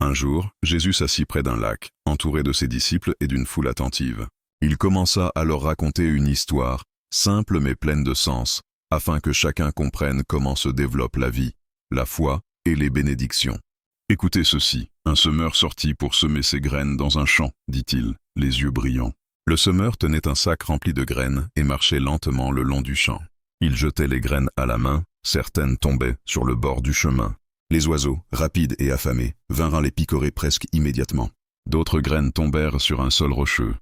Un jour, Jésus s'assit près d'un lac, entouré de ses disciples et d'une foule attentive. Il commença à leur raconter une histoire, simple mais pleine de sens, afin que chacun comprenne comment se développe la vie, la foi et les bénédictions. Écoutez ceci, un semeur sortit pour semer ses graines dans un champ, dit-il, les yeux brillants. Le semeur tenait un sac rempli de graines et marchait lentement le long du champ. Il jetait les graines à la main, certaines tombaient sur le bord du chemin. Les oiseaux, rapides et affamés, vinrent les picorer presque immédiatement. D'autres graines tombèrent sur un sol rocheux,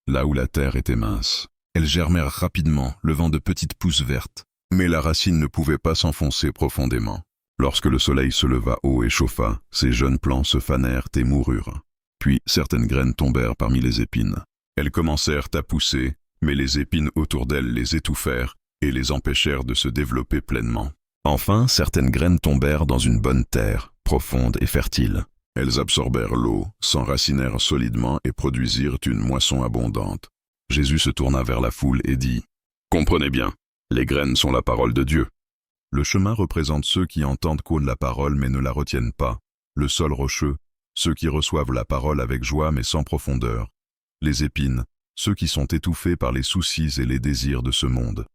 là où la terre était mince. Elles germèrent rapidement, levant de petites pousses vertes. Mais la racine ne pouvait pas s'enfoncer profondément. Lorsque le soleil se leva haut et chauffa, ces jeunes plants se fanèrent et moururent. Puis certaines graines tombèrent parmi les épines. Elles commencèrent à pousser, mais les épines autour d'elles les étouffèrent et les empêchèrent de se développer pleinement. Enfin, certaines graines tombèrent dans une bonne terre, profonde et fertile. Elles absorbèrent l'eau, s'enracinèrent solidement et produisirent une moisson abondante. Jésus se tourna vers la foule et dit « Comprenez bien, les graines sont la parole de Dieu. Le chemin représente ceux qui entendent cool la parole mais ne la retiennent pas. Le sol rocheux, ceux qui reçoivent la parole avec joie mais sans profondeur. Les épines, ceux qui sont étouffés par les soucis et les désirs de ce monde.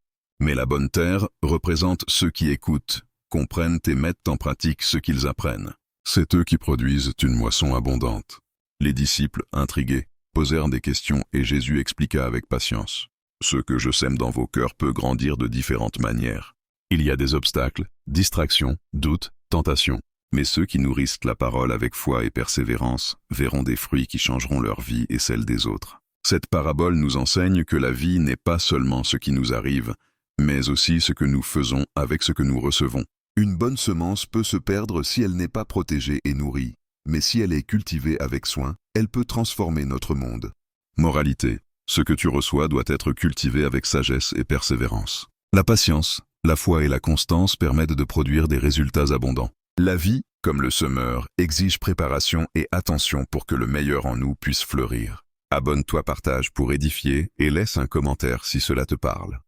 Mais la bonne terre représente ceux qui écoutent, comprennent et mettent en pratique ce qu'ils apprennent. C'est eux qui produisent une moisson abondante. » Les disciples, intrigués, posèrent des questions et Jésus expliqua avec patience. « Ce que je sème dans vos cœurs peut grandir de différentes manières. Il y a des obstacles, distractions, doutes, tentations. Mais ceux qui nourrissent la parole avec foi et persévérance verront des fruits qui changeront leur vie et celle des autres. » Cette parabole nous enseigne que la vie n'est pas seulement ce qui nous arrive, mais aussi ce que nous faisons avec ce que nous recevons. Une bonne semence peut se perdre si elle n'est pas protégée et nourrie, mais si elle est cultivée avec soin, elle peut transformer notre monde. Moralité, ce que tu reçois doit être cultivé avec sagesse et persévérance. La patience, la foi et la constance permettent de produire des résultats abondants. La vie, comme le semeur, exige préparation et attention pour que le meilleur en nous puisse fleurir. Abonne-toi, partage pour édifier et laisse un commentaire si cela te parle.